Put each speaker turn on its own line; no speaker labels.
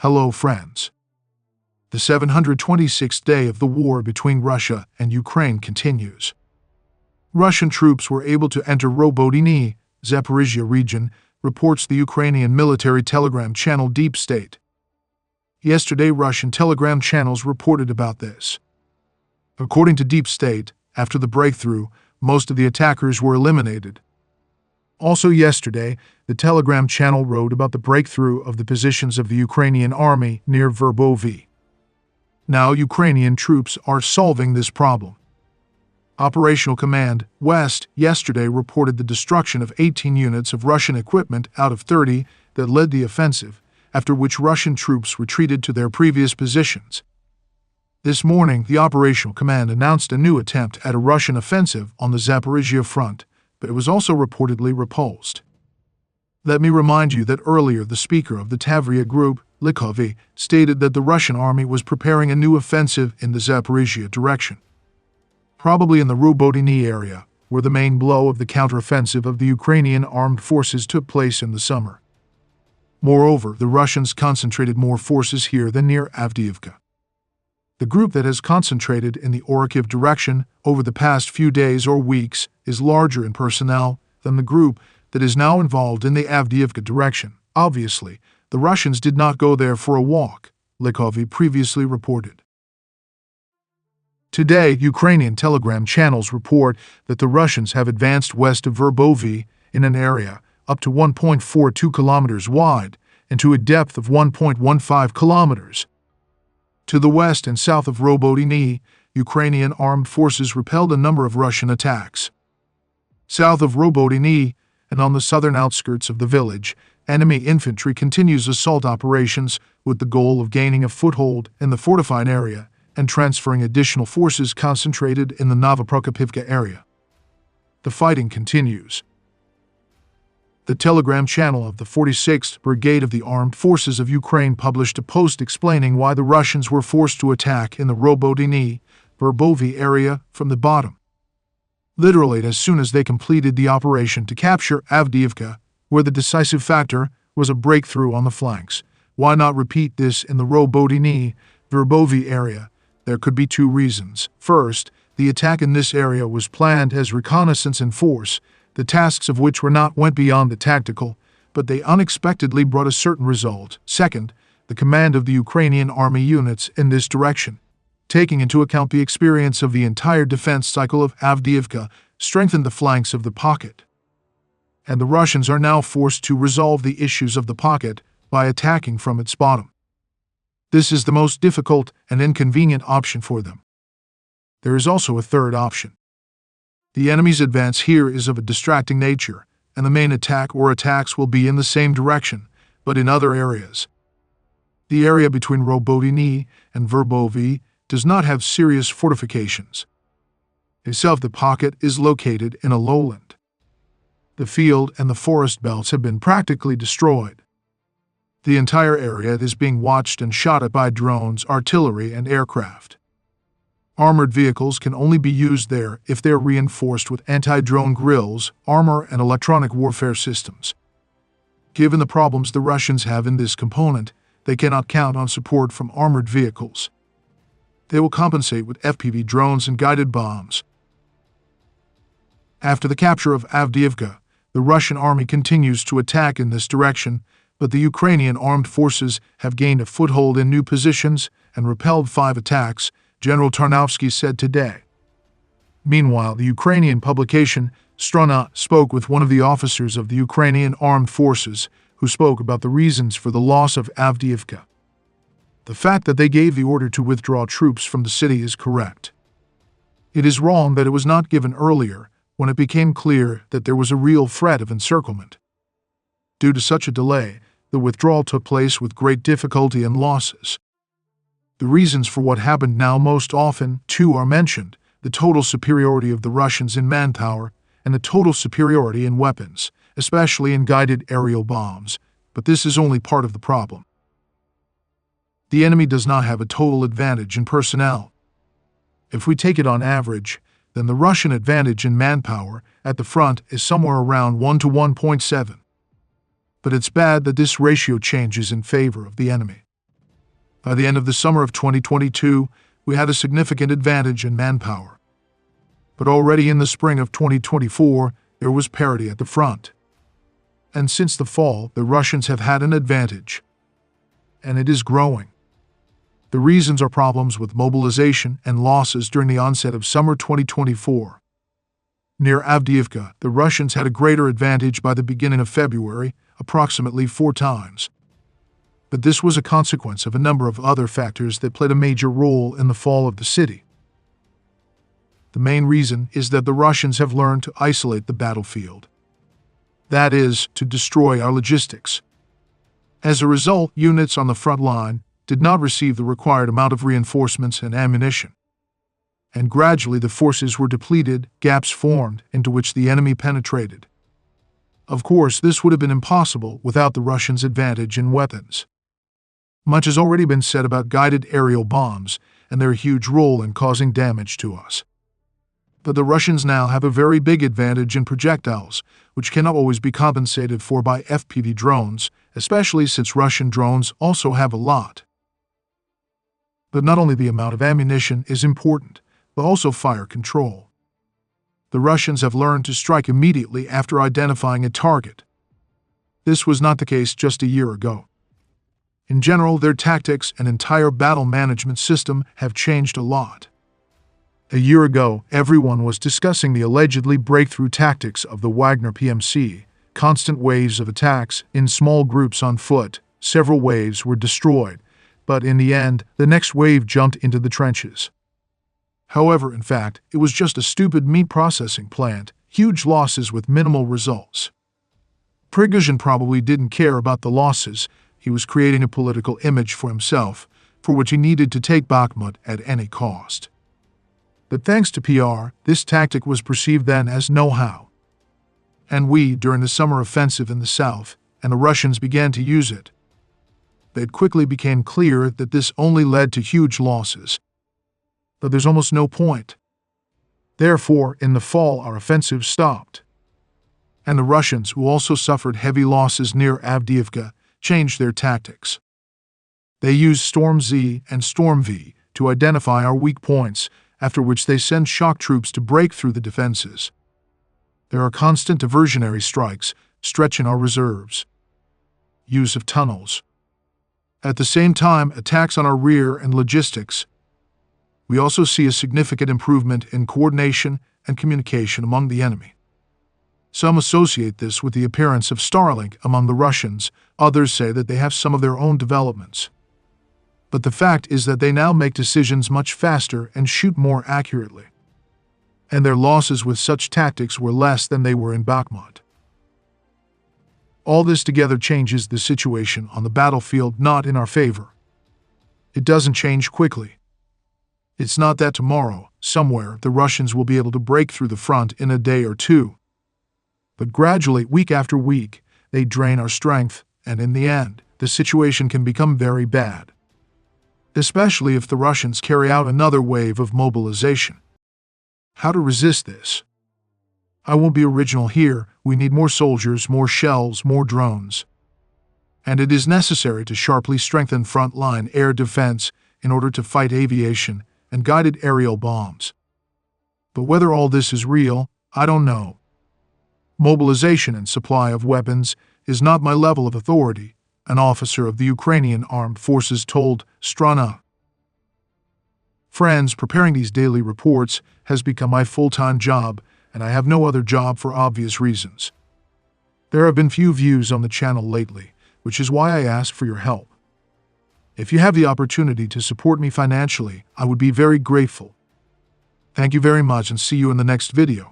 Hello, friends. The 726th day of the war between Russia and Ukraine continues. Russian troops were able to enter Robotyne, Zaporizhia region, reports the Ukrainian military telegram channel Deep State. Yesterday, Russian telegram channels reported about this. According to Deep State, after the breakthrough, most of the attackers were eliminated. Also yesterday, the telegram channel wrote about the breakthrough of the positions of the Ukrainian army near Verbovy. Now Ukrainian troops are solving this problem. Operational Command West yesterday reported the destruction of 18 units of Russian equipment out of 30 that led the offensive, after which Russian troops retreated to their previous positions. This morning, the Operational Command announced a new attempt at a Russian offensive on the Zaporizhia front, but it was also reportedly repulsed. Let me remind you that earlier the speaker of the Tavria group, Yevhenii, stated that the Russian army was preparing a new offensive in the Zaporizhia direction, probably in the Robotyne area, where the main blow of the counteroffensive of the Ukrainian armed forces took place in the summer. Moreover, the Russians concentrated more forces here than near Avdiivka. The group that has concentrated in the Orikhiv direction over the past few days or weeks is larger in personnel than the group that is now involved in the Avdiivka direction. Obviously, the Russians did not go there for a walk, Yevhenii previously reported. Today, Ukrainian telegram channels report that the Russians have advanced west of Verbovy in an area up to 1.42 kilometers wide and to a depth of 1.15 kilometers. To the west and south of Robotyne, Ukrainian armed forces repelled a number of Russian attacks. South of Robotyne, and on the southern outskirts of the village, enemy infantry continues assault operations with the goal of gaining a foothold in the fortified area and transferring additional forces concentrated in the Novoprokopivka area. The fighting continues. The telegram channel of the 46th Brigade of the Armed Forces of Ukraine published a post explaining why the Russians were forced to attack in the Robotyne, Verbovy area from the bottom. Literally, as soon as they completed the operation to capture Avdiivka, where the decisive factor was a breakthrough on the flanks. Why not repeat this in the Robotyne, Verbovy area? There could be two reasons. First, the attack in this area was planned as reconnaissance in force, the tasks of which went beyond the tactical, but they unexpectedly brought a certain result. Second, the command of the Ukrainian army units in this direction, taking into account the experience of the entire defense cycle of Avdiivka, strengthened the flanks of the pocket. And the Russians are now forced to resolve the issues of the pocket by attacking from its bottom. This is the most difficult and inconvenient option for them. There is also a third option. The enemy's advance here is of a distracting nature, and the main attack or attacks will be in the same direction, but in other areas. The area between Robotyne and Verbovy does not have serious fortifications. Itself, the pocket is located in a lowland. The field and the forest belts have been practically destroyed. The entire area is being watched and shot at by drones, artillery, and aircraft. Armored vehicles can only be used there if they are reinforced with anti-drone grills, armor, and electronic warfare systems. Given the problems the Russians have in this component, they cannot count on support from armored vehicles. They will compensate with FPV drones and guided bombs. After the capture of Avdiivka, the Russian army continues to attack in this direction, but the Ukrainian armed forces have gained a foothold in new positions and repelled 5 attacks, General Tarnovsky said today. Meanwhile, the Ukrainian publication Strana spoke with one of the officers of the Ukrainian armed forces, who spoke about the reasons for the loss of Avdiivka. The fact that they gave the order to withdraw troops from the city is correct. It is wrong that it was not given earlier, when it became clear that there was a real threat of encirclement. Due to such a delay, the withdrawal took place with great difficulty and losses. The reasons for what happened now most often, too, are mentioned: the total superiority of the Russians in manpower and the total superiority in weapons, especially in guided aerial bombs, but this is only part of the problem. The enemy does not have a total advantage in personnel. If we take it on average, then the Russian advantage in manpower at the front is somewhere around 1 to 1.7. But it's bad that this ratio changes in favor of the enemy. By the end of the summer of 2022, we had a significant advantage in manpower. But already in the spring of 2024, there was parity at the front. And since the fall, the Russians have had an advantage. And it is growing. The reasons are problems with mobilization and losses during the onset of summer 2024. Near Avdiivka, the Russians had a greater advantage by the beginning of February, approximately 4 times. But this was a consequence of a number of other factors that played a major role in the fall of the city. The main reason is that the Russians have learned to isolate the battlefield. That is, to destroy our logistics. As a result, units on the front line did not receive the required amount of reinforcements and ammunition. And gradually the forces were depleted, gaps formed into which the enemy penetrated. Of course, this would have been impossible without the Russians' advantage in weapons. Much has already been said about guided aerial bombs and their huge role in causing damage to us. But the Russians now have a very big advantage in projectiles, which cannot always be compensated for by FPV drones, especially since Russian drones also have a lot. But not only the amount of ammunition is important, but also fire control. The Russians have learned to strike immediately after identifying a target. This was not the case just a year ago. In general, their tactics and entire battle management system have changed a lot. A year ago, everyone was discussing the allegedly breakthrough tactics of the Wagner PMC, constant waves of attacks in small groups on foot. Several waves were destroyed, but in the end, the next wave jumped into the trenches. However, in fact, it was just a stupid meat processing plant, huge losses with minimal results. Prigozhin probably didn't care about the losses. He was creating a political image for himself, for which he needed to take Bakhmut at any cost. But thanks to PR, this tactic was perceived then as know-how. And we, during the summer offensive in the south, and the Russians began to use it. It quickly became clear that this only led to huge losses. But there's almost no point. Therefore, in the fall, our offensive stopped. And the Russians, who also suffered heavy losses near Avdiivka, changed their tactics. They used Storm Z and Storm V to identify our weak points, after which they send shock troops to break through the defenses. There are constant diversionary strikes, stretching our reserves. Use of tunnels. At the same time, attacks on our rear and logistics. We also see a significant improvement in coordination and communication among the enemy. Some associate this with the appearance of Starlink among the Russians, others say that they have some of their own developments. But the fact is that they now make decisions much faster and shoot more accurately. And their losses with such tactics were less than they were in Bakhmut. All this together changes the situation on the battlefield not in our favor. It doesn't change quickly. It's not that tomorrow, somewhere, the Russians will be able to break through the front in a day or two. But gradually, week after week, they drain our strength, and in the end, the situation can become very bad. Especially if the Russians carry out another wave of mobilization. How to resist this? I won't be original here. We need more soldiers, more shells, more drones. And it is necessary to sharply strengthen front-line air defense in order to fight aviation and guided aerial bombs. But whether all this is real, I don't know. Mobilization and supply of weapons is not my level of authority, an officer of the Ukrainian Armed Forces told Strana. Friends, preparing these daily reports has become my full-time job, and I have no other job for obvious reasons. There have been few views on the channel lately, which is why I ask for your help. If you have the opportunity to support me financially, I would be very grateful. Thank you very much and see you in the next video.